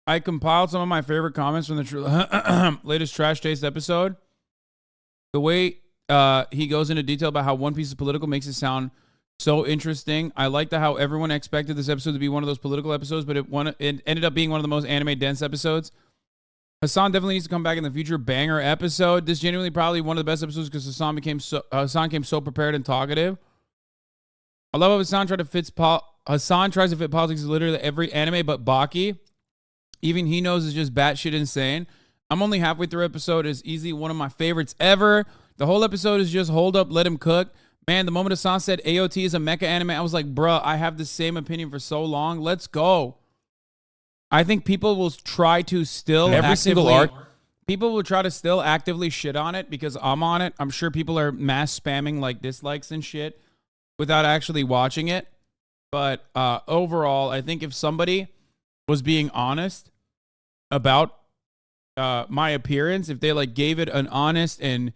I compiled some of my favorite comments from the latest Trash Taste episode. The way he goes into detail about how One Piece is political makes it sound so interesting. I like how everyone expected this episode to be one of those political episodes, but it ended up being one of the most anime-dense episodes. Hasan definitely needs to come back in the future. Banger episode. This genuinely probably one of the best episodes because Hasan came so prepared and talkative. I love how Hasan tries to fit politics in literally every anime, but Baki, even he knows is just batshit insane. I'm only halfway through episode. It's easily one of my favorites ever. The whole episode is just hold up, let him cook. Man, the moment Hasan said AOT is a mecha anime, I was like, bruh, I have the same opinion for so long. Let's go. I think people will try to still people will try to still actively shit on it because I'm on it. I'm sure people are mass spamming like dislikes and shit without actually watching it. But overall, I think if somebody was being honest about my appearance, if they like gave it an honest and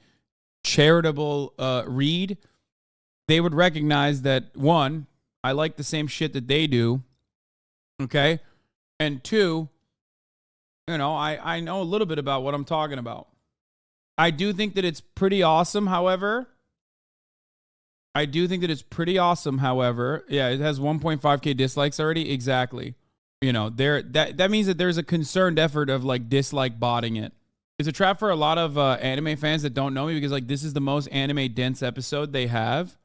charitable read, they would recognize that, one, I like the same shit that they do, okay? And two, you know, I know a little bit about what I'm talking about. I do think that it's pretty awesome, however. Yeah, it has 1.5K dislikes already. Exactly. You know, that means that there's a concerted effort of like dislike botting it. It's a trap for a lot of anime fans that don't know me because like this is the most anime dense episode they have.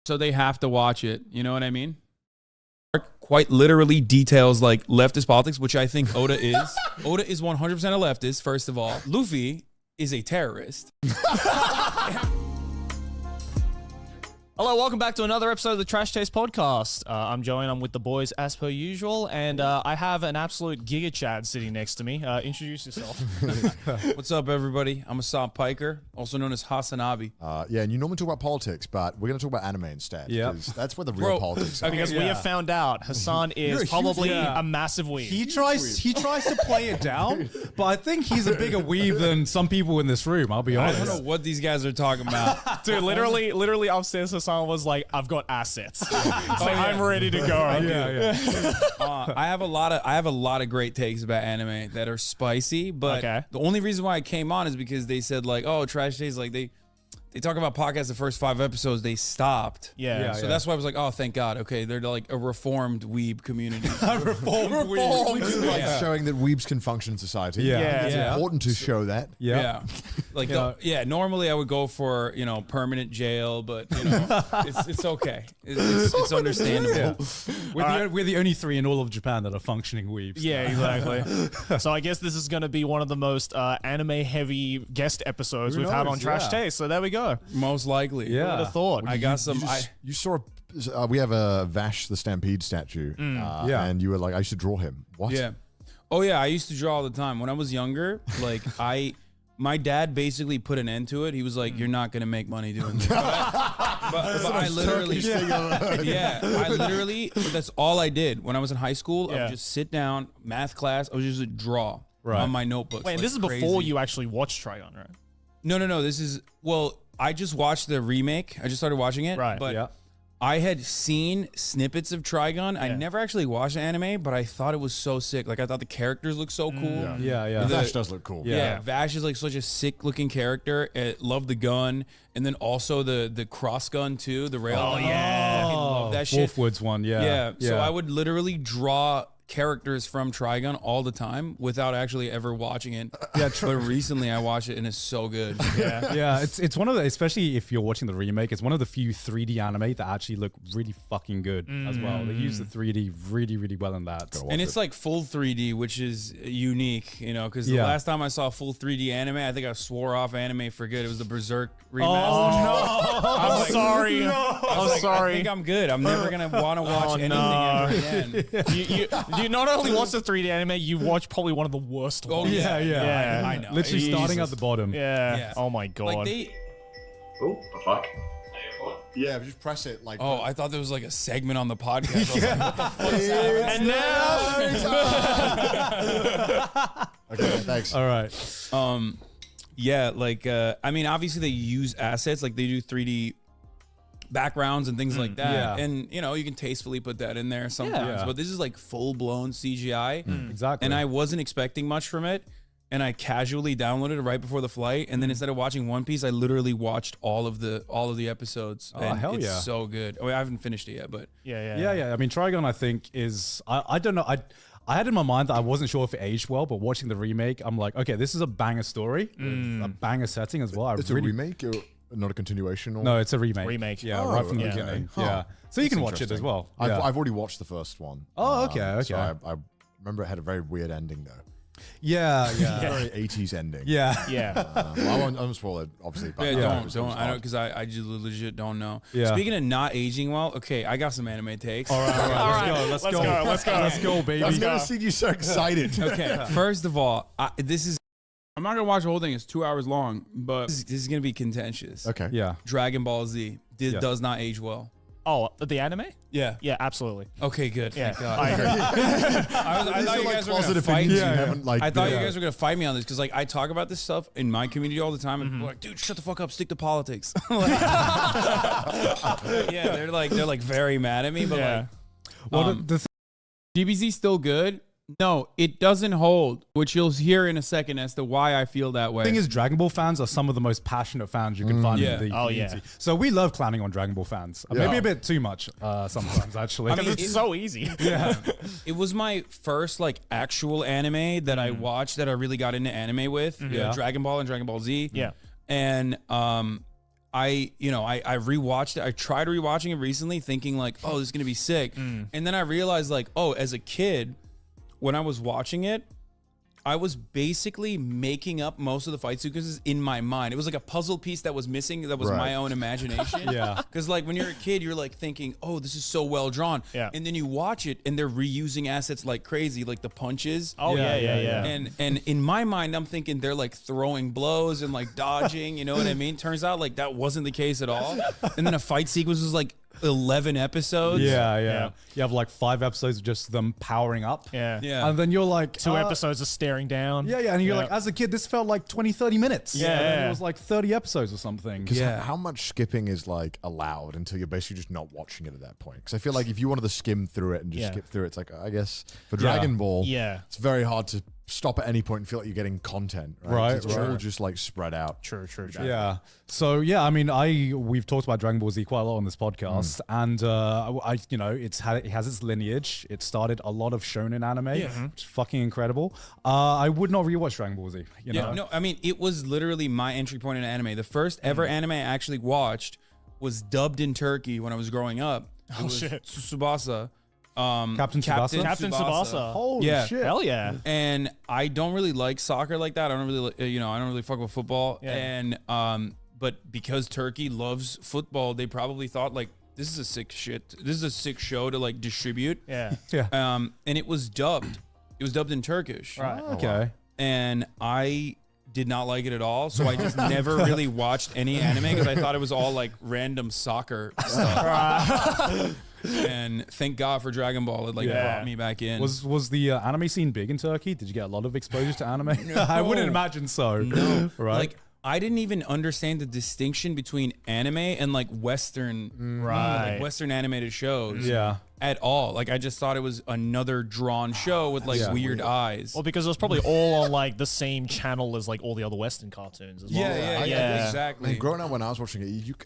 So they have to watch it. You know what I mean? Quite literally details like leftist politics, which I think Oda is. Oda is 100% a leftist, first of all. Luffy is a terrorist. Hello, welcome back to another episode of the Trash Taste Podcast. I'm Joey and I'm with the boys as per usual, and I have an absolute Giga Chad sitting next to me. Introduce yourself. What's up, everybody? I'm Hasan Piker, also known as HasanAbi. Yeah, and you normally talk about politics, but we're going to talk about anime instead. Yeah, that's where the real politics are. Because we have found out Hasan is probably a massive weeb. He tries to play it down, but I think he's a bigger weeb than some people in this room, I'll be honest. I don't know what these guys are talking about. Dude, literally upstairs, Hasan was like, I've got assets. I'm ready to go. I have a lot of great takes about anime that are spicy, but the only reason why I came on is because they said like, oh, Trash Taste, like they talk about podcasts the first 5 episodes, they stopped. So that's why I was like, oh, thank God. Okay, they're like a reformed weeb community. Reformed weeb. Like showing that weebs can function in society. It's important to show that. Like, normally I would go for, you know, permanent jail, but, you know, it's okay. It's understandable. We're the only 3 in all of Japan that are functioning weebs. Yeah, exactly. So I guess this is going to be one of the most anime-heavy guest episodes we've had on Trash Taste. So there we go. Most likely. Who would have thought? I got some. You saw we have a Vash the Stampede statue. And you were like, I should draw him. What? Yeah. Oh yeah, I used to draw all the time when I was younger. Like my dad basically put an end to it. He was like, "You're not gonna make money doing this." But I literally, I literally, that's all I did when I was in high school. I would just sit down, math class. I would just draw on my notebooks. Wait, like this is before you actually watched Trigon, right? No. This is I just watched the remake. I just started watching it. Right. But I had seen snippets of Trigon. I never actually watched the anime, but I thought it was so sick. Like, I thought the characters looked so cool. Vash does look cool. Yeah, Vash is like such a sick-looking character. Love the gun. And then also the cross gun, too. The rail gun. I love that shit. Wolfwood's one, yeah. So I would literally draw characters from Trigon all the time without actually ever watching it. But recently I watched it and it's so good. It's one of the, especially if you're watching the remake, it's one of the few 3D anime that actually look really fucking good as well. They use the 3D really, really well in that. And it's like full 3D, which is unique, you know, because the last time I saw full 3D anime, I think I swore off anime for good. It was the Berserk remaster. Oh no! I'm sorry. I'm sorry. I think I'm good. I'm never gonna want to watch anything ever again. You not only watch the 3D anime, you watch probably one of the worst ones. I know. Literally starting at the bottom. Oh my God. Like oh, the fuck. Yeah, just press it like. Oh, I thought there was like a segment on the podcast. I was like, what the fuck is happening? And now. Okay, thanks. All right. Yeah, like I mean, obviously they use assets, like they do 3D backgrounds and things like that. Yeah. And you know, you can tastefully put that in there sometimes, Yeah. but this is like full blown CGI. Exactly. And I wasn't expecting much from it. And I casually downloaded it right before the flight. And then instead of watching One Piece, I literally watched all of the episodes. Oh, and hell it's yeah. so good. I haven't finished it yet, but Yeah. I mean, Trigon, I think is I don't know. I had in my mind that I wasn't sure if it aged well, but watching the remake, I'm like, okay, this is a banger story, with a banger setting as well. It's a remake, or not a continuation? Or? No, it's a remake. Remake. Yeah, Oh, right from the okay. beginning. Huh. Yeah, so you That's can watch it as interesting. well. I've, Yeah. I've already watched the first one. Oh, okay, So okay. I remember it had a very weird ending, though. Yeah. Very 80s ending. Yeah. Yeah. Well, I won't spoil it, obviously. But yeah, it was don't. I odd. don't because I just legit don't know. Yeah. Speaking of not aging well, okay, I got some anime takes. All right, let's go, Let's go, baby. I've never seen you so excited. Okay, first of all, this is I'm not gonna watch the whole thing. It's 2 hours long, but this is gonna be contentious. Okay. Yeah. Dragon Ball Z Yeah. does not age well. Oh, the anime? Yeah. Yeah, absolutely. Okay, good. Yeah, Thank God. I agree. I These thought are you like guys were gonna closet fight opinions me. you haven't like. I thought you been- guys were gonna fight me on this because like I talk about this stuff in my community all the time, and people are like, dude, shut the fuck up, stick to politics. Like- yeah, they're like very mad at me, but Yeah. like, Well, the DBZ still good. No, it doesn't hold, which you'll hear in a second as to why I feel that way. thing is, Dragon Ball fans are some of the most passionate fans you can find Yeah. in the Oh, community. yeah. So we love clowning on Dragon Ball fans. Yeah. Maybe a bit too much sometimes, actually. I mean, It's so easy. it was my first like actual anime that I watched that I really got into anime with. Yeah. Dragon Ball and Dragon Ball Z. Yeah. And I rewatched it. I tried rewatching it recently, thinking like, oh, this is gonna be sick. And then I realized like, oh, as a kid, when I was watching it, I was basically making up most of the fight sequences in my mind. It was like a puzzle piece that was missing. That was Right. my own imagination. Yeah. Because like when you're a kid, you're like thinking, oh, this is so well drawn. Yeah. And then you watch it and they're reusing assets like crazy, like the punches. Oh, Yeah, yeah. yeah. And in my mind, I'm thinking they're like throwing blows and like dodging, you know what I mean? Turns out like that wasn't the case at all. And then a fight sequence was like 11 episodes. Yeah. You have like 5 episodes of just them powering up. Yeah. Yeah. And then you're like, 2 episodes of staring down. Yeah. And you're like, as a kid, this felt like 20, 30 minutes. Yeah. And then it was like 30 episodes or something. Because Yeah. how much skipping is like allowed until you're basically just not watching it at that point? Because I feel like if you wanted to skim through it and just Yeah. skip through it, it's like, I guess for Dragon Ball, Yeah. it's very hard to stop at any point and feel like you're getting content. Right. 'Cause it's Right. all just like spread out. True. Yeah. So yeah, I mean, we've talked about Dragon Ball Z quite a lot on this podcast, and it has its lineage. It started a lot of shonen anime, which is fucking incredible. I would not rewatch Dragon Ball Z. You know? No, I mean, it was literally my entry point into anime. The first ever anime I actually watched was dubbed in Turkey when I was growing up. It was shit. Tsubasa. Captain Tsubasa? Captain Tsubasa. Holy Yeah. shit! Hell yeah. And I don't really like soccer like that. I don't really fuck with football. Yeah. And but because Turkey loves football, they probably thought like this is a sick show to like distribute. Yeah. And it was dubbed. It was dubbed in Turkish. Right. Okay. And I did not like it at all. So I just never really watched any anime because I thought it was all like random soccer stuff. And thank God for Dragon Ball. It like brought me back in. Was the anime scene big in Turkey? Did you get a lot of exposure to anime? I wouldn't imagine so. No. Right. Like I didn't even understand the distinction between anime and like Western, like Western animated shows. Yeah. At all. Like I just thought it was another drawn show with like weird eyes. Well, because it was probably all on like the same channel as like all the other Western cartoons as well. Yeah, exactly. And growing up when I was watching it,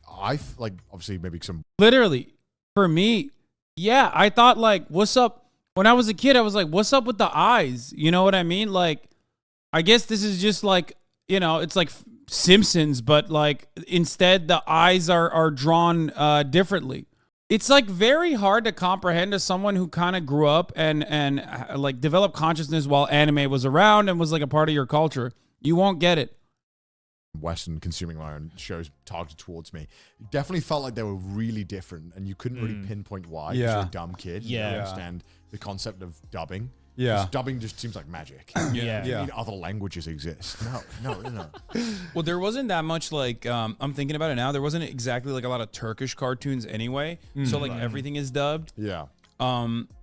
like obviously maybe some literally, for me, yeah, I thought like, what's up? When I was a kid, I was like, what's up with the eyes? You know what I mean? Like, I guess this is just like, it's like Simpsons, but like instead the eyes are drawn differently. It's like very hard to comprehend to someone who kind of grew up and like developed consciousness while anime was around and was like a part of your culture. You won't get it. Western consuming my own shows targeted towards me. It definitely felt like they were really different, and you couldn't really pinpoint why. 'Cause Yeah. you're a dumb kid. You Yeah. don't understand the concept of dubbing. Yeah. 'Cause dubbing just seems like magic. Yeah. You mean other languages exist? No. Well, there wasn't that much like I'm thinking about it now. There wasn't exactly like a lot of Turkish cartoons anyway. So like everything is dubbed. Yeah.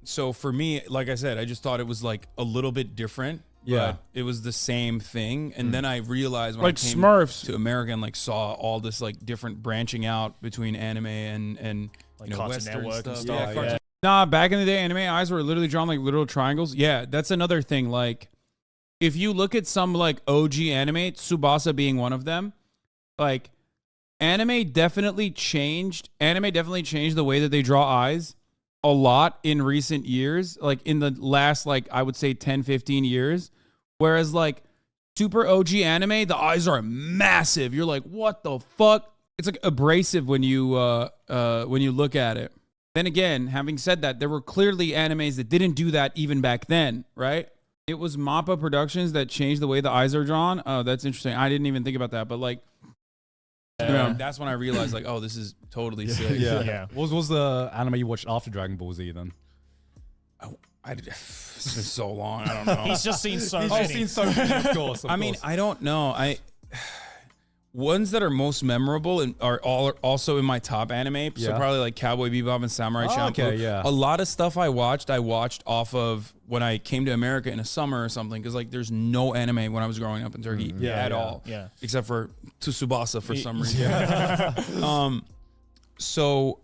So for me, like I said, I just thought it was like a little bit different Yeah. but it was the same thing. And then I realized when Like I came Smurfs. to America and like saw all this like different branching out between anime and Like you know, Cartoon Western Network and stuff. stuff, Yeah, yeah. Cartoon- Nah, back in the day, anime eyes were literally drawn like literal triangles. Yeah, that's another thing. Like, if you look at some like OG anime, Tsubasa being one of them, like anime definitely changed the way that they draw eyes a lot in recent years, like in the last, like I would say 10, 15 years. Whereas like super OG anime, the eyes are massive. You're like, what the fuck? It's like abrasive when you look at it. Then again, having said that, there were clearly animes that didn't do that even back then, right? It was MAPPA Productions that changed the way the eyes are drawn. Oh, that's interesting. I didn't even think about that, but like, that's when I realized like, oh, this is totally sick. Yeah. What was the anime you watched after Dragon Ball Z then? It's been so long. I don't know. He's just seen so I've many. seen so many, of course. I mean, I don't know. Ones that are most memorable and are all also in my top anime. So Yeah. probably like Cowboy Bebop and Samurai Champloo. okay, yeah. A lot of stuff I watched off of when I came to America in a summer or something. Because like there's no anime when I was growing up in Turkey at all. Yeah. Except for Tsubasa for some reason. So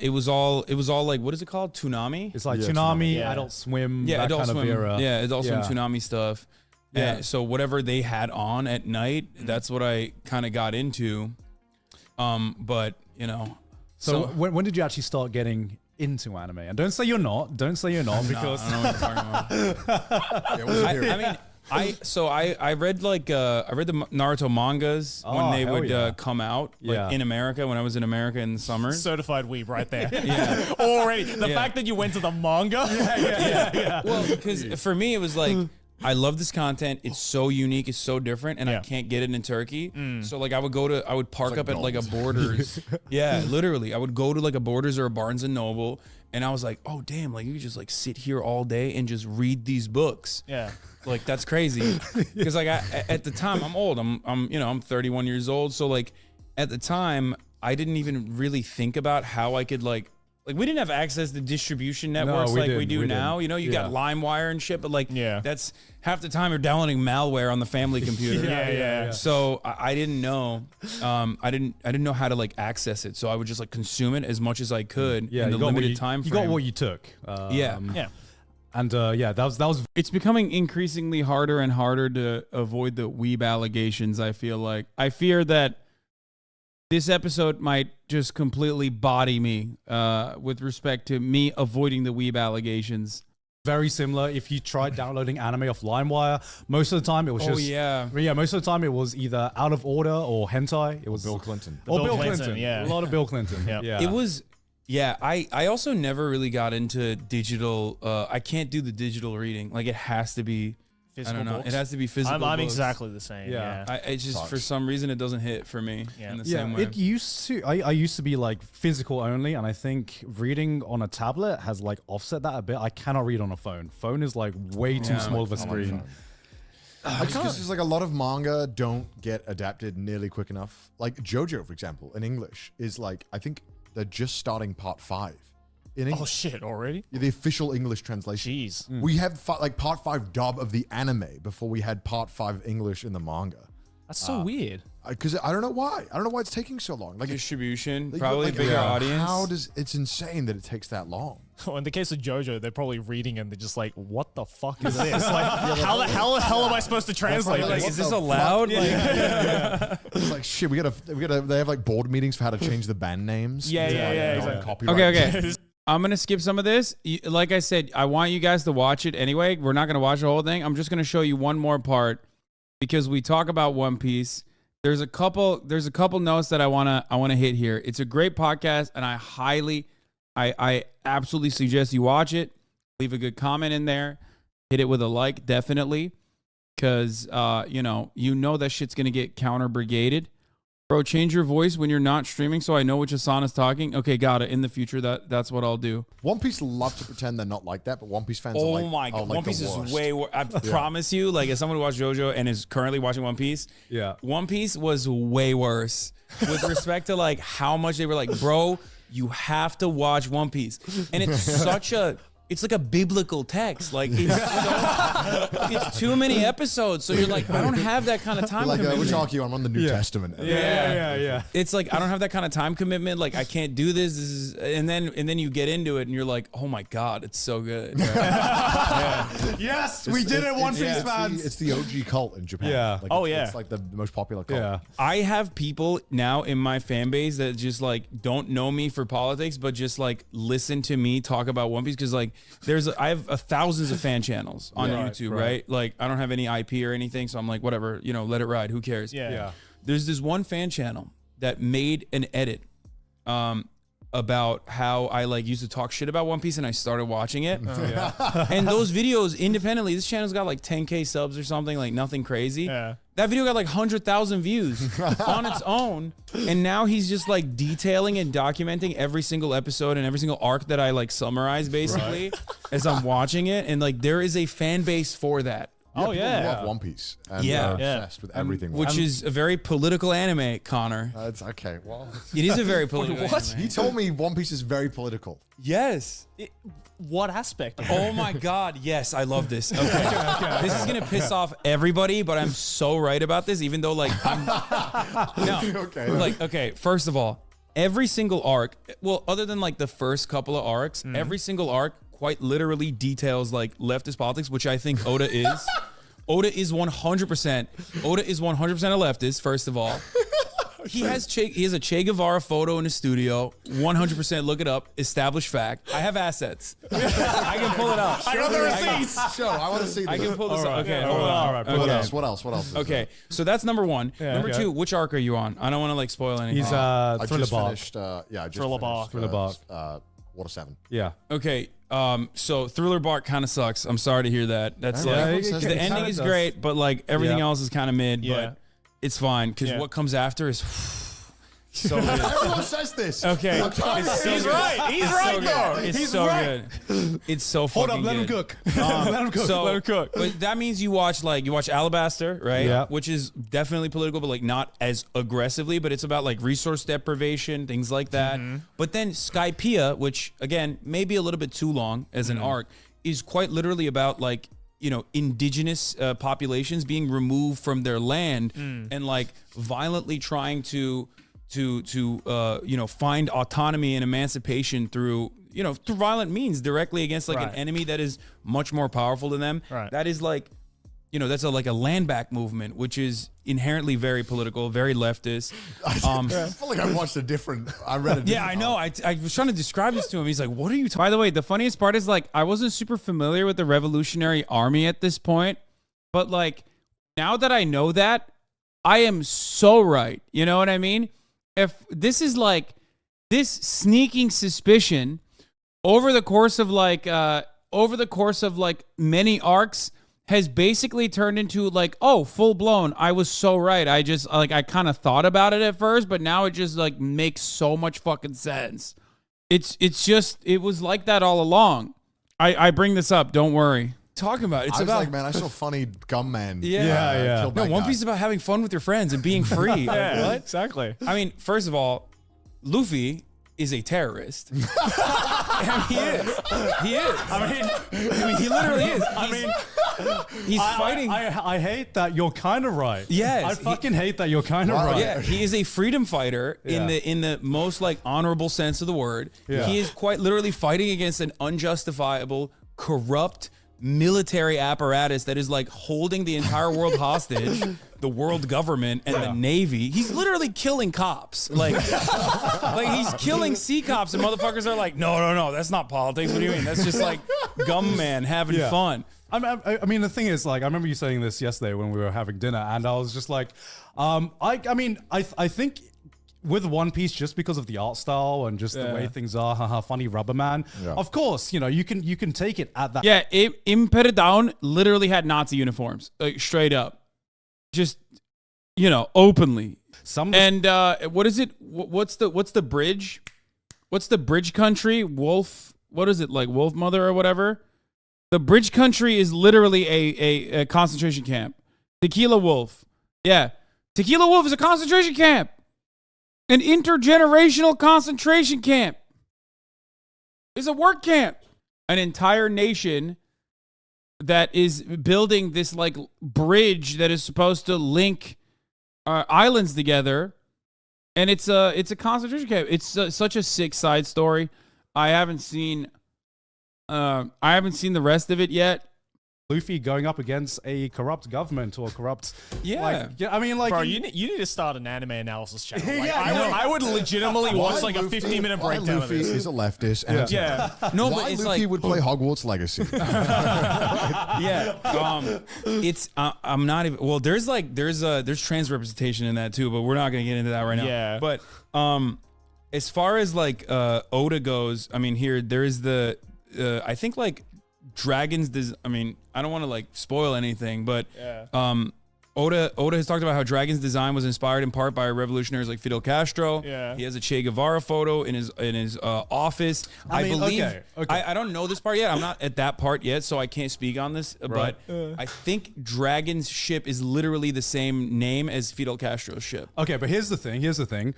it was all like, what is it called? Toonami? it's like Yeah, Toonami, Yeah. Adult Swim, Yeah, that Adult kind Swim. of era. Yeah, Adult Swim Yeah. Toonami stuff. Yeah. And so whatever they had on at night, that's what I kind of got into. But you know, So when did you actually start getting into anime? And don't say you're not. Don't say you're not because I don't know what you're talking about. Yeah, what's it here? I mean, I read like I read the Naruto mangas when Oh, they hell would yeah. come out, like Yeah. in America when I was in America in the summers. Certified weeb right there. Yeah. Already. The Yeah. fact that you went to the manga. Well, because for me it was like, I love this content. It's so unique. It's so different, and I Yeah. can't get it in Turkey. So like I would park up at like a Borders. Yeah, literally. I would go to like a Borders or a Barnes and Noble, and I was like, oh damn, like you could just like sit here all day and just read these books. Yeah. Like that's crazy. Because like at the time I'm old. I'm 31 years old. So like at the time I didn't even really think about how I could like we didn't have access to distribution networks we like we didn't, do we now. didn't. You know, you got Yeah. LimeWire and shit, but like Yeah. that's half the time you're downloading malware on the family computer. Yeah. So I didn't know, I didn't know how to like access it. So I would just like consume it as much as I could yeah, in the you got what limited you, time you frame. got what you took. Yeah. Yeah. And yeah, that was It's becoming increasingly harder and harder to avoid the weeb allegations, I feel like. I fear that this episode might just completely body me with respect to me avoiding the weeb allegations. very similar. If you tried downloading anime off LimeWire, most of the time it was Oh just yeah. yeah. Most of the time it was either out of order or hentai. It was Bill Clinton. or Bill Bill Clinton, Clinton. yeah. A lot of Bill Clinton. Yep. Yeah. It was, yeah. I also never really got into digital. I can't do the digital reading. Like it has to be. Physical I don't know. books. It has to be physical. I'm books. exactly the same. Yeah. Yeah. It's just for some reason it doesn't hit for me Yeah. in the Yeah, same way. it used to. I used to be like physical only, and I think reading on a tablet has like offset that a bit. I cannot read on a phone. Phone is like way too Yeah. small of a I'm on the screen. phone. Because there's like a lot of manga don't get adapted nearly quick enough. Like JoJo, for example, in English is like, I think they're just starting part 5 in Oh English. shit! Already? The official English translation. Jeez. We had like part 5 dub of the anime before we had part 5 English in the manga. That's so weird. Because I don't know why. I don't know why it's taking so long. Like, Distribution, like, probably like, a bigger audience. How does it's insane that it takes that long? Well, in the case of JoJo, they're probably reading and they're just like, "What the fuck is this? Like, how the hell am I supposed to translate probably this?" Like, is this the allowed? It's like shit. We gotta. They have like board meetings for how to change the band names. Yeah, exactly. Copyright. Okay. I'm going to skip some of this. Like I said, I want you guys to watch it anyway. We're not going to watch the whole thing. I'm just going to show you one more part because we talk about One Piece. There's a couple notes that I want to hit here. It's a great podcast and I absolutely suggest you watch it. Leave a good comment in there. Hit it with a like, definitely. Cuz you know that shit's going to get counter brigaded. Bro, change your voice when you're not streaming so I know which Hasan is talking. Okay, got it. In the future, that's what I'll do. One Piece love to pretend they're not like that, but One Piece fans Oh are like, my god, like One Piece the is worst. way worse. I promise you, like as someone who watched JoJo and is currently watching One Piece, Yeah. One Piece was way worse with respect to like how much they were like, bro, you have to watch One Piece. And it's it's like a biblical text. Like it's too many episodes. So you're like, I don't have that kind of time Like, commitment. which arc are you on? I'm on the New Testament. Yeah. It's like I don't have that kind of time commitment. Like I can't do this. This is and then you get into it and you're like, oh my god, it's so good. Yes, we did it, One Piece fans. It's the OG cult in Japan. Yeah. Like, it's like the most popular cult. Yeah. I have people now in my fan base that just like don't know me for politics, but just like listen to me talk about One Piece because like I have thousands of fan channels on YouTube, right? Like I don't have any IP or anything, so I'm like, whatever, let it ride. Who cares? Yeah. There's this one fan channel that made an edit about how I like used to talk shit about One Piece and I started watching it. And those videos independently, this channel's got like 10K subs or something, like nothing crazy. Yeah. That video got like 100,000 views on its own. And now he's just like detailing and documenting every single episode and every single arc that I like summarize basically as I'm watching it. And like there is a fan base for that. Oh, People yeah. love One Piece. And Yeah. they're obsessed with everything. Which is a very political anime, Connor. It's okay. Well, It is a very political What? anime. he told me One Piece is very political. Yes. What aspect? Oh my God, yes, I love this. Okay. This is gonna piss off everybody, but I'm so right about this, even though like I'm okay, first of all, every single arc, well, other than like the first couple of arcs, every single arc quite literally details like leftist politics, which I think Oda is. Oda is 100%. Oda is 100% a leftist, first of all. He has a Che Guevara photo in his studio. 100%. Look it up. Established fact. I have assets. I can pull it up. I got the receipts. Show. I want to see this. I can pull this up. Okay, hold All on. right. Okay. What else? Okay, so that's number one. Number two, which arc are you on? I don't want to like spoil anything. He's I Thriller just Bark. finished. I just Thriller finished, Bark. Water 7. Yeah. Okay, so Thriller Bark kind of sucks. I'm sorry to hear that. That's Yeah, like it the ending is does. great, but like everything Yeah. else is kind of mid. Yeah. But it's fine because Yeah. what comes after is so good. Everyone says this. Okay, I'm tired it's of so hearing good. it. He's It's right, so good. though. It's He's so right. good. It's so Hold fucking up, let him good. cook. Let him cook. So, Let him cook. But that means you watch Alabaster, right? Yeah. Which is definitely political, but like not as aggressively. But it's about like resource deprivation, things like that. But then Skypiea, which again may be a little bit too long as an arc, is quite literally about like indigenous populations being removed from their land and like violently trying to find autonomy and emancipation through violent means directly against like an enemy that is much more powerful than them. Right. That is like, that's like a land back movement, which is inherently very political, very leftist. I feel like I watched a different. I read a different. Yeah, I know. I was trying to describe this to him. He's like, "What are you talking?" By the way, the funniest part is like I wasn't super familiar with the Revolutionary Army at this point, but like now that I know that, I am so right. You know what I mean? If this is like this sneaking suspicion over the course of many arcs has basically turned into like, oh, full blown. I was so right. I just like I kind of thought about it at first, but now it just like makes so much fucking sense. It was like that all along. I bring this up. Don't worry. Talking about? It's I was about like, man, I saw funny gum man. Yeah. killed No, that One guy. Piece is about having fun with your friends and being free. Yeah, What? exactly. I mean, first of all, Luffy is a terrorist. I mean, he is. I mean, he literally is. He's fighting. I hate that you're kind of right. Yes, I fucking hate that you're kind of right. Yeah, he is a freedom fighter Yeah. in the most like honorable sense of the word. Yeah. He is quite literally fighting against an unjustifiable, corrupt military apparatus that is like holding the entire world hostage, the world government and the Navy. He's literally killing cops. Like he's killing sea cops, and motherfuckers are like, no, that's not politics. What do you mean? That's just like gum man having Yeah. fun. I mean, the thing is, like, I remember you saying this yesterday when we were having dinner, and I was just like, I think with One Piece, just because of the art style and just the way things are, haha, funny rubber man. Yeah. Of course, you can take it at that. Yeah, Impera Down literally had Nazi uniforms, like straight up, just openly. And what is it? What's the bridge? What's the bridge country? Wolf? What is it like? Wolf Mother or whatever? The bridge country is literally a concentration camp. Tequila Wolf. Yeah, Tequila Wolf is a concentration camp, an intergenerational concentration camp. It's a work camp. an entire nation that is building this like bridge that is supposed to link islands together, and it's a concentration camp. It's such a sick side story. I haven't seen the rest of it yet. Luffy going up against a corrupt government or corrupt. Yeah. I mean, like, Bro, you need to start an anime analysis channel. Like, Yeah, I would legitimately watch like a 15-minute why breakdown of Luffy this. is a leftist. And Yeah. No, why but it's Luffy like would play Hogwarts Legacy. It's I'm not even. Well, there's trans representation in that too, but we're not gonna get into that right now. Yeah. But as far as like Oda goes, I mean, here there is the I think like Dragons. I mean, I don't want to like spoil anything, but Oda has talked about how Dragon's design was inspired in part by revolutionaries like Fidel Castro. Yeah. He has a Che Guevara photo in his office. I mean, believe. okay. I don't know this part yet. I'm not at that part yet, so I can't speak on this. Right. But I think Dragon's ship is literally the same name as Fidel Castro's ship. okay, but here's the thing.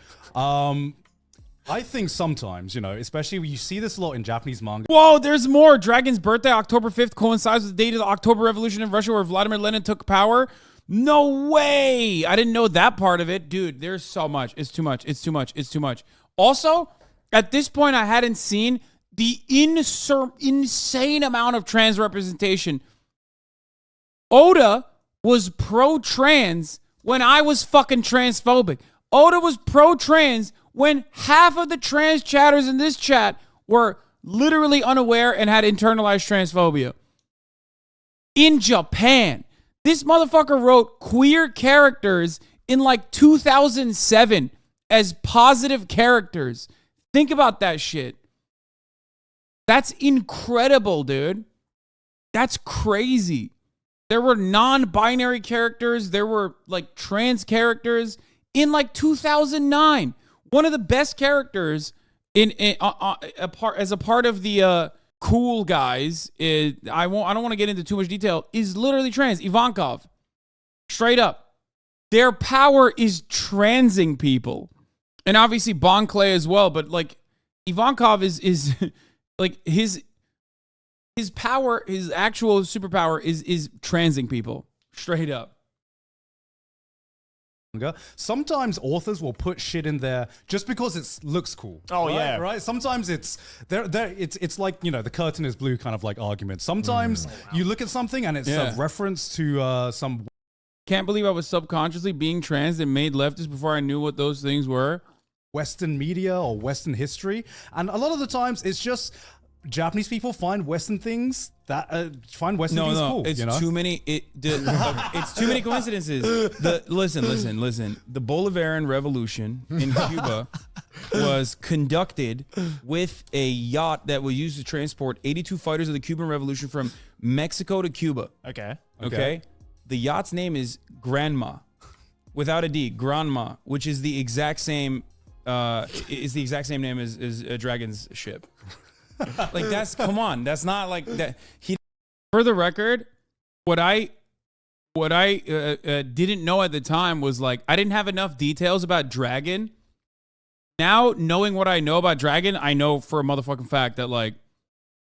I think sometimes, especially when you see this a lot in Japanese manga. whoa, there's more. Dragon's birthday, October 5th, coincides with the date of the October Revolution in Russia where Vladimir Lenin took power. No way. I didn't know that part of it. Dude, there's so much. It's too much. Also, at this point, I hadn't seen the insane amount of trans representation. Oda was pro-trans when I was fucking transphobic. Oda was pro-trans when half of the trans chatters in this chat were literally unaware and had internalized transphobia. In Japan, this motherfucker wrote queer characters in like 2007 as positive characters. Think about that shit. That's incredible, dude. That's crazy. There were non-binary characters. There were like trans characters in like 2009. One of the best characters as a part of the cool guys is I don't want to get into too much detail, is literally trans. Ivankov. Straight up. Their power is transing people. And obviously Bon Clay as well, but like Ivankov is like his power, his actual superpower is transing people. Straight up. Sometimes authors will put shit in there just because it looks cool. Oh, right? yeah. Right. Sometimes it's it's like, the curtain is blue kind of like argument. Sometimes you look at something and it's a reference to some. Can't believe I was subconsciously being trans and made leftist before I knew what those things were. Western media or Western history, and a lot of the times it's just Japanese people find Western things that find Western things cool. It's too many. It's too many coincidences. Listen. The Bolivarian Revolution in Cuba was conducted with a yacht that was used to transport 82 fighters of the Cuban Revolution from Mexico to Cuba. Okay. The yacht's name is Granma, without a D, Granma, which is the exact same. Is the exact same name as a Dragon's ship. Like come on, that's not like that. For the record, what I didn't know at the time was like I didn't have enough details about Dragon. Now knowing what I know about Dragon, I know for a motherfucking fact that like,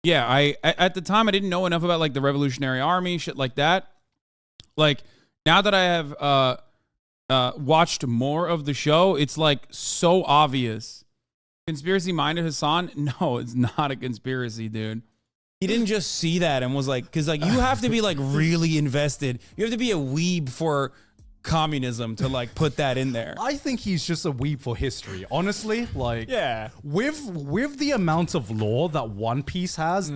yeah, at the time I didn't know enough about like the Revolutionary Army, shit like that. Like now that I have watched more of the show, it's like so obvious. Conspiracy minded Hasan? No, it's not a conspiracy, dude. He didn't just see that and was like, because like you have to be like really invested. You have to be a weeb for communism to like put that in there. I think he's just a weeb for history, honestly. Like, Yeah. with the amount of lore that One Piece has,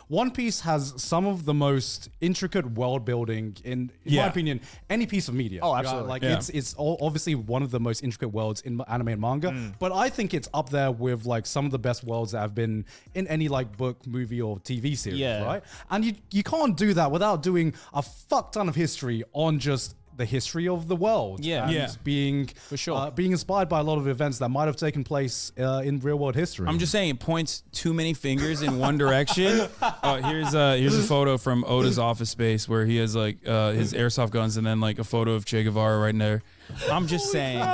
One Piece has some of the most intricate world building in my opinion, any piece of media. Oh, absolutely. Like it's obviously one of the most intricate worlds in anime and manga, but I think it's up there with like some of the best worlds that have been in any like book, movie, or TV series, right? And you can't do that without doing a fuck ton of history on just the history of the world. And being For sure. being inspired by a lot of events that might have taken place in real world history. I'm just saying, it points too many fingers in one direction. Here's a photo from Oda's office space where he has like his airsoft guns and then like a photo of Che Guevara right there. I'm just saying,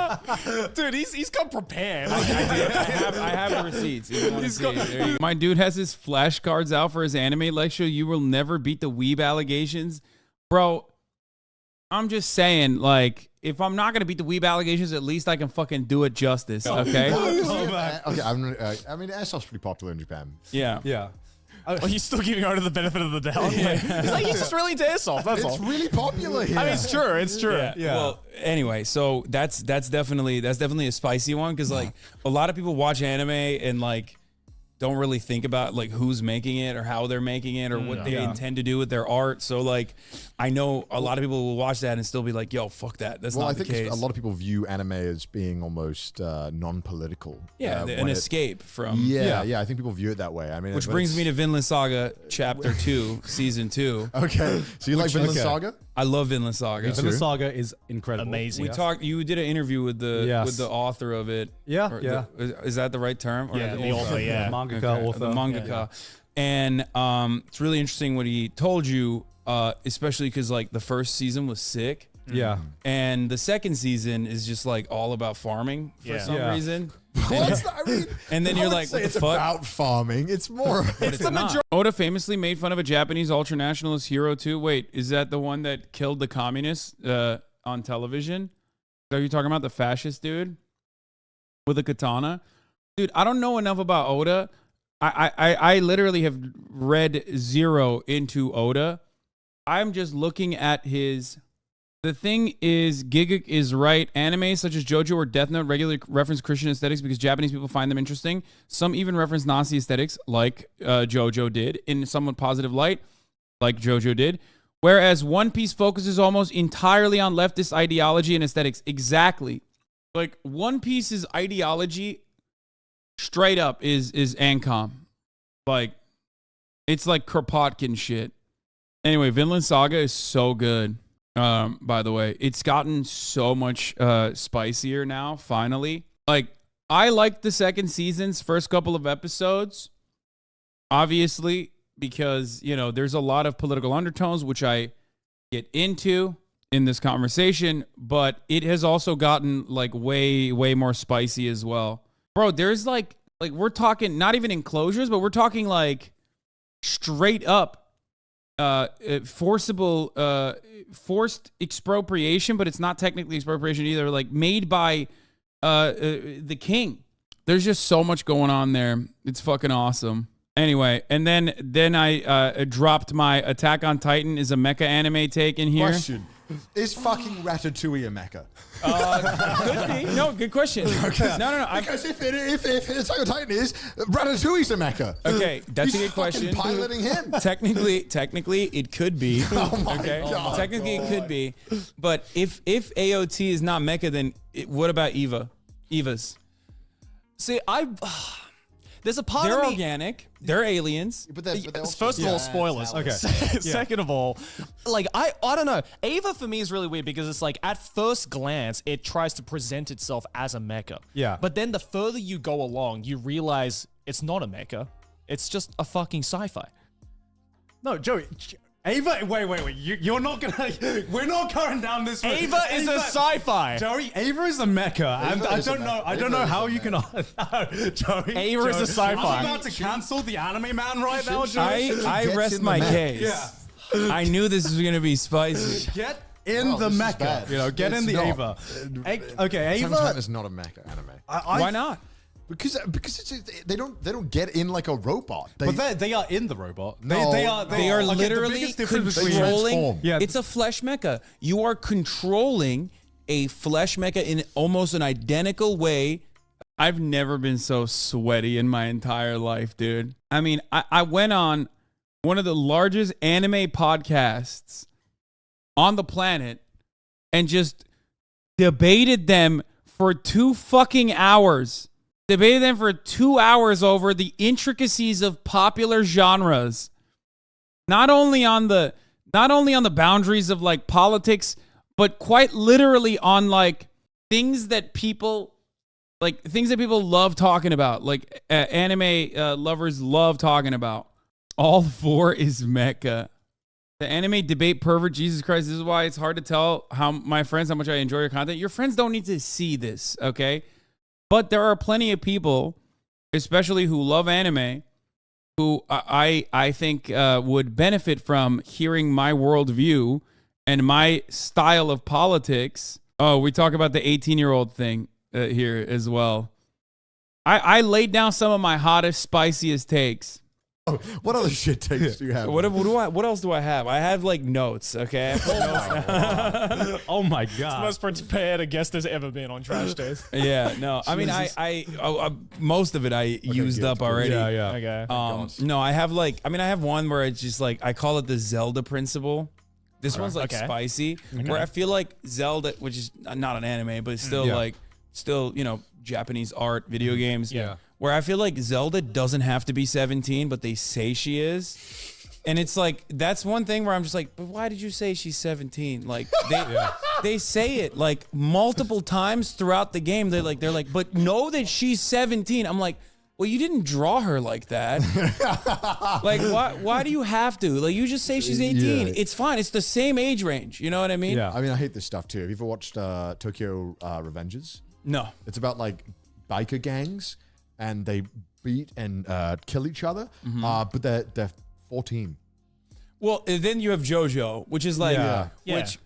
Dude, he's come prepared. I have the receipts. If you want to see it. There you go. My dude has his flashcards out for his anime lecture. You will never beat the weeb allegations. Bro, I'm just saying, like, if I'm not going to beat the weeb allegations, at least I can fucking do it justice, okay? Okay, I mean, airsoft's pretty popular in Japan. Yeah. yeah. Oh, he's still giving Oda the benefit of the doubt. He's just really into airsoft. That's all. It's really popular here. I mean, it's true. It's true. Yeah. Well, anyway, so that's definitely a spicy one because like a lot of people watch anime and like don't really think about like who's making it or how they're making it or what they intend to do with their art. So like, I know a lot of people will watch that and still be like, "Yo, fuck that. That's not the case." I think a lot of people view anime as being almost non-political. Yeah, an escape from. Yeah, I think people view it that way. I mean, Which brings me to Vinland Saga Chapter 2, Season 2. Okay, so you like Vinland Saga? I love Vinland Saga. Vinland Saga is incredible. Amazing. We talked. You did an interview with the author of it. Yeah, Or yeah. Is that the right term? Or Yeah, the author, yeah. Mangaka, author. The mangaka. And it's really interesting what he told you, especially because like the first season was sick. Yeah. And the second season is just like all about farming for some reason. And then you're like, what it's the fuck? about farming. It's more. It's not. Oda famously made fun of a Japanese ultranationalist hero too. Wait, is that the one that killed the communists on television? Are you talking about the fascist dude with a katana? Dude, I don't know enough about Oda. I literally have read zero into Oda. I'm just looking at his... The thing is, Giga is right. Anime such as JoJo or Death Note regularly reference Christian aesthetics because Japanese people find them interesting. Some even reference Nazi aesthetics, like JoJo did, in a somewhat positive light, like JoJo did. Whereas One Piece focuses almost entirely on leftist ideology and aesthetics. Exactly. Like, One Piece's ideology, straight up, is Ancom. Like, it's like Kropotkin shit. Anyway, Vinland Saga is so good. By the way, it's gotten so much spicier now, finally. Like, I liked the second season's first couple of episodes, obviously, because, you know, there's a lot of political undertones, which I get into in this conversation, but it has also gotten, like, way, way more spicy as well. Bro, there's, like we're talking, not even enclosures, but we're talking, like, straight up forced expropriation, but it's not technically expropriation either, like made by the king. There's just so much going on there. It's fucking awesome. Anyway, and then I dropped my Attack on Titan is a mecha anime take in here. Question. Is fucking Ratatouille a mecha? Could be. No, good question. Okay. No. Because if Attack on Titan is, Ratatouille's a mecha. Okay, that's He's a good question. piloting him. Technically, it could be. Oh my God. Technically, it could be. But if AOT is not mecha, then what about Evas? See, there's a part They're of me. organic. They're aliens. But they're also, First of all, spoilers. Okay. Second of all, like I don't know. Ava for me is really weird because it's like at first glance it tries to present itself as a mecha. Yeah. But then the further you go along, you realize it's not a mecha. It's just a fucking sci-fi. No, Joey. Ava, wait. You're not gonna. We're not going down this road. Ava is a sci-fi. Joey, Ava is a mecha, and I don't know. I don't know how you can. Joey, Ava is a sci-fi. I'm about to cancel the anime man right now, Joey. I rest my case. Yeah. I knew this was gonna be spicy. Get in the this is mecha. bad. You know, get It's in the not. Ava. Okay, Attack on Ava. Titan is not a mecha anime. Why not? Because they don't get in like a robot. But they are in the robot. No, they are. They are okay, the literally biggest difference controlling. transform. Yeah. It's a flesh mecha. You are controlling a flesh mecha in almost an identical way. I've never been so sweaty in my entire life, dude. I mean, I went on one of the largest anime podcasts on the planet and just debated them for 2 fucking hours. Debated them for 2 hours over the intricacies of popular genres. Not only on the boundaries of like politics, but quite literally on like things that people love talking about, like anime lovers love talking about. All 4 is mecha. The anime debate pervert, Jesus Christ, this is why it's hard to tell how much I enjoy your content. Your friends don't need to see this, okay? But there are plenty of people, especially who love anime, who I think would benefit from hearing my worldview and my style of politics. Oh, we talk about the 18-year-old thing here as well. I laid down some of my hottest, spiciest takes. Oh, what other shit takes do you have? What else do I have? I have like notes. Okay. I have notes. Oh my It's the god. most prepared a guest has ever been on Trash Days. Yeah. No. I mean, I most of it I used up already. Yeah. Okay. No, I have one where it's just like I call it the Zelda principle. This one's like spicy, where I feel like Zelda, which is not an anime, but it's still Japanese art, video games. Yeah. Where I feel like Zelda doesn't have to be 17, but they say she is. And it's like, that's one thing where I'm just like, but why did you say she's 17? Like they say it like multiple times throughout the game. They're like, but know that she's 17. I'm like, well, you didn't draw her like that. Like, why do you have to? Like, you just say she's 18. Yeah. It's fine. It's the same age range. You know what I mean? Yeah. I mean, I hate this stuff too. Have you ever watched Tokyo Revengers? No. It's about like biker gangs, and they beat and kill each other, but they're 14. Well, then you have JoJo, which is like, Yeah.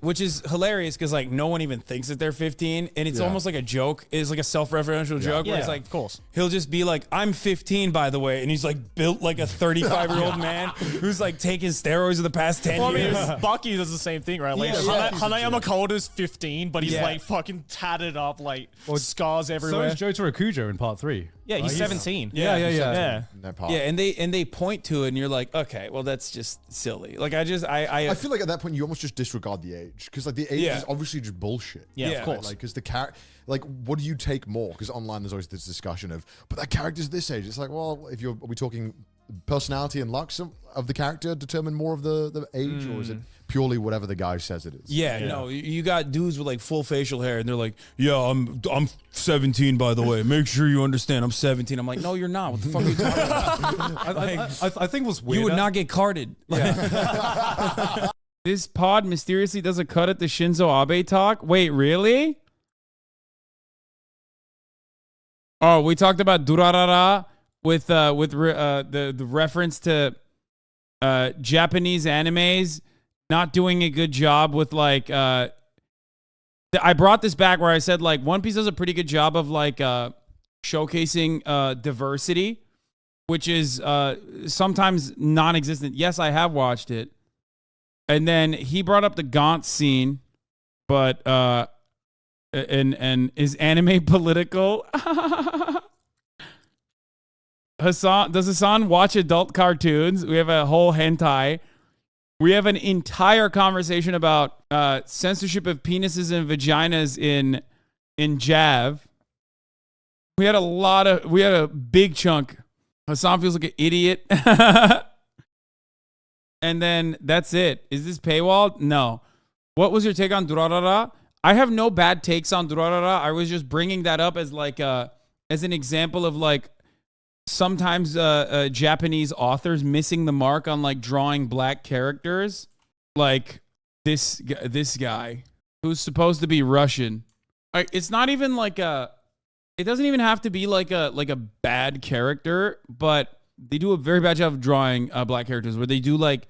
which is hilarious because like no one even thinks that they're 15, and it's almost like a joke. It's like a self-referential joke where it's like, of course. he'll just be like, "I'm 15, by the way," and he's like built like a 35-year-old man who's like taking steroids for the past 10 Well, I years. mean, Bucky does the same thing, right? Like, Hanayama Koda's 15, but he's like fucking tatted up, like scars So everywhere. is Jotaro Kujo in part 3. Yeah, he's 17. Yeah. Yeah. In that part. Yeah, and they point to it, and you're like, okay, well that's just silly. Like I feel like at that point you almost just disregard the age, because like the age is obviously just bullshit. Yeah, Yeah. of course. Like, because the character, like, what do you take more? Because online there's always this discussion of, but that character's this age. It's like, well, are we talking personality and looks of the character determine more of the age, or is it purely whatever the guy says it is? Yeah, no, you got dudes with like full facial hair, and they're like, "Yeah, I'm 17, by the way. Make sure you understand, I'm 17." I'm like, "No, you're not. What the fuck are you talking about?" I think what's weird. You would not get carded. This pod mysteriously does a cut at the Shinzo Abe talk. Wait, really? Oh, we talked about Durarara with the reference to Japanese animes not doing a good job with like I brought this back where I said like One Piece does a pretty good job of like showcasing diversity, which is sometimes non-existent. Yes, I have watched it. And then he brought up the Gaunt scene, but and is anime political? Does Hasan watch adult cartoons? We have a whole hentai. We have an entire conversation about censorship of penises and vaginas in Jav. We had a big chunk. Hasan feels like an idiot. And then that's it. Is this paywalled? No. What was your take on Durarara? I have no bad takes on Durarara. I was just bringing that up as like as an example of like sometimes Japanese authors missing the mark on like drawing black characters, like this guy who's supposed to be Russian. It's not even like it doesn't even have to be like a bad character, but they do a very bad job of drawing black characters where they do like,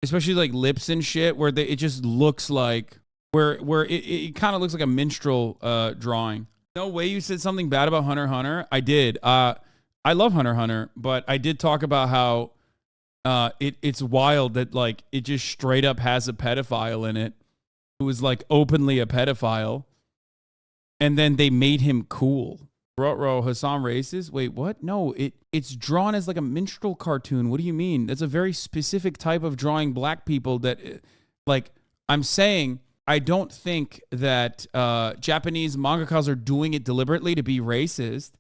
especially like lips and shit, where it just looks like where it kind of looks like a minstrel drawing. No way you said something bad about Hunter x Hunter. I did. I love Hunter x Hunter, but I did talk about how it's wild that like it just straight up has a pedophile in it who is like openly a pedophile, and then they made him cool. Bro, Hasan racist? Wait, what? No, it's drawn as like a minstrel cartoon. What do you mean? That's a very specific type of drawing black people that, like, I'm saying I don't think that Japanese mangakas are doing it deliberately to be racist.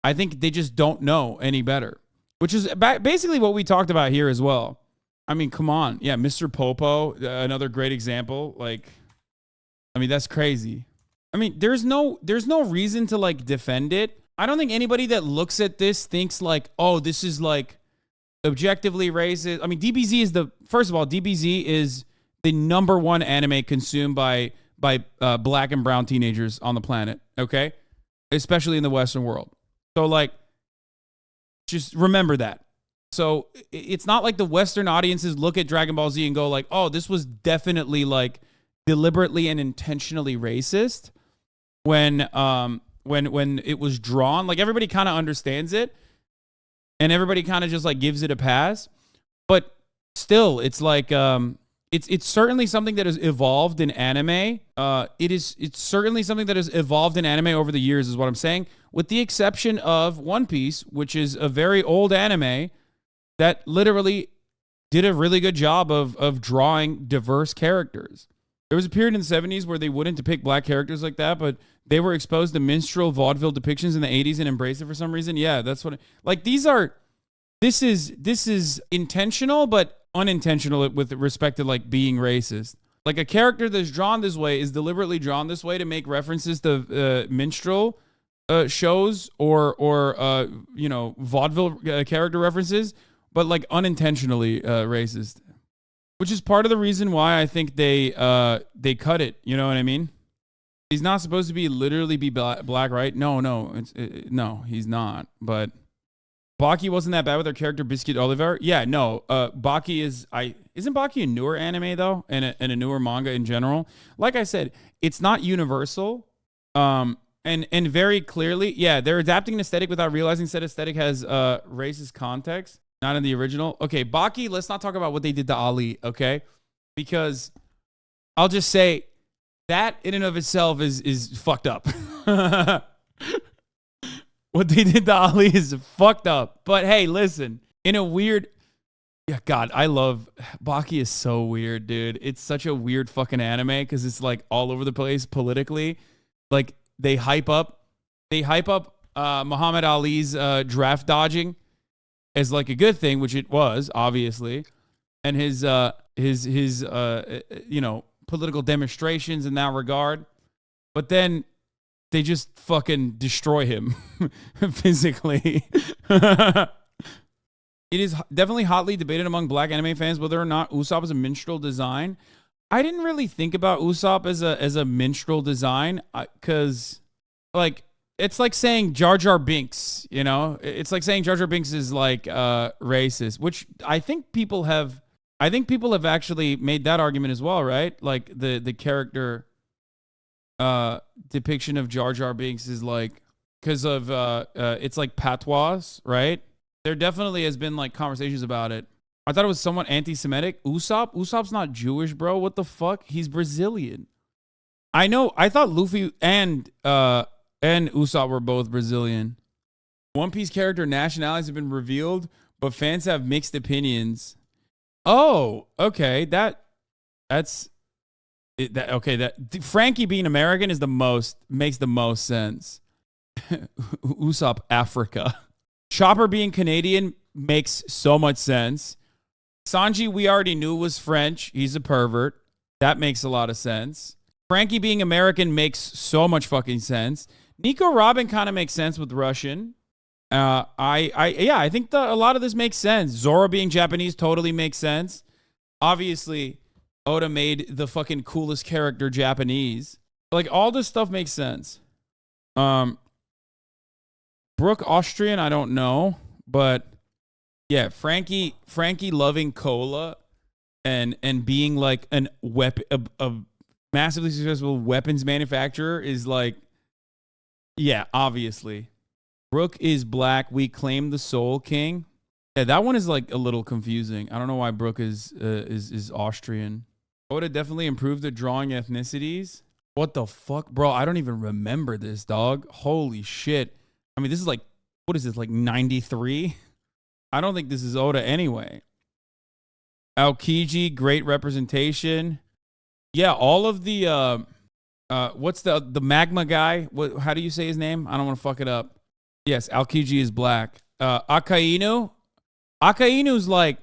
I think they just don't know any better, which is basically what we talked about here as well. I mean, come on. Yeah, Mr. Popo, another great example. Like, I mean, that's crazy. I mean, there's no reason to like defend it. I don't think anybody that looks at this thinks like, oh, this is like objectively racist. I mean, first of all, DBZ is the #1 anime consumed by black and brown teenagers on the planet. Okay, especially in the Western world. So like, just remember that. So it's not like the Western audiences look at Dragon Ball Z and go like, oh, this was definitely like deliberately and intentionally racist when it was drawn. Like everybody kind of understands it and everybody kind of just like gives it a pass. But still, it's like it's certainly something that has evolved in anime. It's certainly something that has evolved in anime over the years, is what I'm saying, with the exception of One Piece, which is a very old anime that literally did a really good job of drawing diverse characters. There was a period in the 70s where they wouldn't depict black characters like that, but they were exposed to minstrel vaudeville depictions in the 80s and embraced it for some reason. Yeah, that's what this is intentional, but unintentional with respect to like being racist. Like a character that's drawn this way is deliberately drawn this way to make references to minstrel shows or vaudeville character references, but like unintentionally racist, which is part of the reason why I think they cut it. You know what I mean? He's not supposed to be literally be black, right? No, no, he's not. But Baki wasn't that bad with her character Biscuit Oliver. Yeah, no. Baki isn't Baki a newer anime though, and a newer manga in general. Like I said, it's not universal. And very clearly, yeah, they're adapting an aesthetic without realizing said aesthetic has racist context, not in the original. Okay, Baki, let's not talk about what they did to Ali, okay? Because I'll just say that in and of itself is fucked up. What they did to Ali is fucked up. But hey, listen, in a weird... Yeah, God, I love... Baki is so weird, dude. It's such a weird fucking anime because it's like all over the place politically. Like, they hype up Muhammad Ali's draft dodging as like a good thing, which it was, obviously. And his political demonstrations in that regard. But then they just fucking destroy him physically. It is definitely hotly debated among black anime fans whether or not Usopp is a minstrel design. I didn't really think about Usopp as a minstrel design because, like, it's like saying Jar Jar Binks, you know? It's like saying Jar Jar Binks is like racist, which I think people have actually made that argument as well, right? Like the character depiction of Jar Jar Binks is like because of it's like patois, right? There definitely has been like conversations about it. I thought it was somewhat anti-Semitic. Usopp's not Jewish, bro. What the fuck? He's Brazilian. I know. I thought Luffy and Usopp were both Brazilian. One Piece character nationalities have been revealed, but fans have mixed opinions. Oh, okay. That's Frankie being American makes the most sense. Usopp Africa. Chopper being Canadian makes so much sense. Sanji, we already knew was French. He's a pervert. That makes a lot of sense. Frankie being American makes so much fucking sense. Nico Robin kind of makes sense with Russian. I think a lot of this makes sense. Zoro being Japanese totally makes sense. Obviously, Oda made the fucking coolest character Japanese. Like, all this stuff makes sense. Brooke Austrian, I don't know, but yeah, Frankie loving cola and being like a massively successful weapons manufacturer is like, yeah, obviously. Brooke is black. We claim the Soul King. Yeah, that one is like a little confusing. I don't know why Brooke is Austrian. Oda definitely improved the drawing ethnicities. What the fuck, bro? I don't even remember this, dog. Holy shit. I mean, this is like, what is this, like 93? I don't think this is Oda anyway. Aokiji, great representation. Yeah, all of the, what's the magma guy? How do you say his name? I don't want to fuck it up. Yes, Aokiji is black. Akainu. Akainu's like,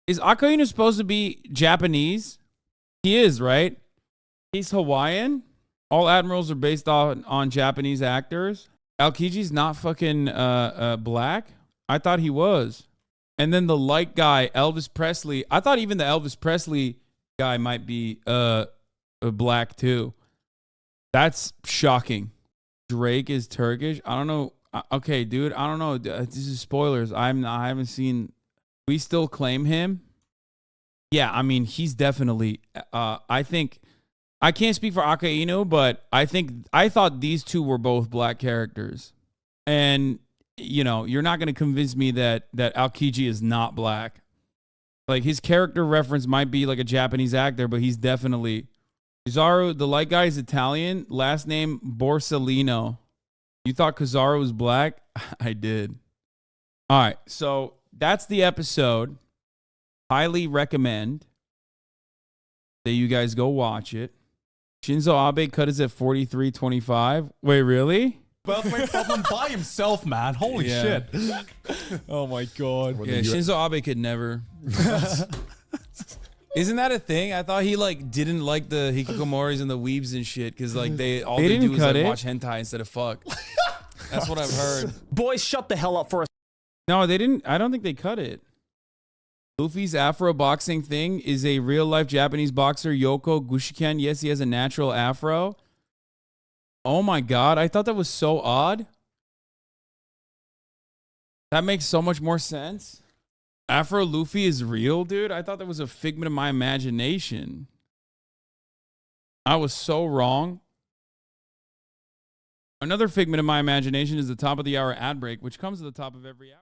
is Akainu supposed to be Japanese? He is, right? He's Hawaiian. All admirals are based on Japanese actors. Aokiji's not fucking black. I thought he was. And then the light guy, Elvis Presley. I thought even the Elvis Presley guy might be black too. That's shocking. Drake is Turkish. I don't know. Okay, dude. I don't know. This is spoilers. I haven't seen. We still claim him. Yeah, I mean, he's definitely. I think. I can't speak for Akainu, but I thought these two were both black characters, and you're not going to convince me that Aokiji is not black. Like, his character reference might be like a Japanese actor, but he's definitely. Kizaru, the light guy, is Italian. Last name Borsellino. You thought Kizaru was black? I did. All right, so that's the episode. Highly recommend that you guys go watch it. Shinzo Abe cut is at 43.25. Wait, really? Welterweight problem by himself, man. Holy shit. Oh my god. Yeah, Shinzo Abe could never. Isn't that a thing? I thought he didn't like the hikikomoris and the weebs and shit because they They do didn't is cut it. watch hentai instead of fuck. That's what I've heard. Boys, shut the hell up for a No, they didn't. I don't think they cut it. Luffy's Afro boxing thing is a real life Japanese boxer, Yoko Gushiken. Yes, he has a natural afro. Oh my god, I thought that was so odd. That makes so much more sense. Afro Luffy is real, dude. I thought that was a figment of my imagination. I was so wrong. Another figment of my imagination is the top of the hour ad break, which comes at the top of every hour.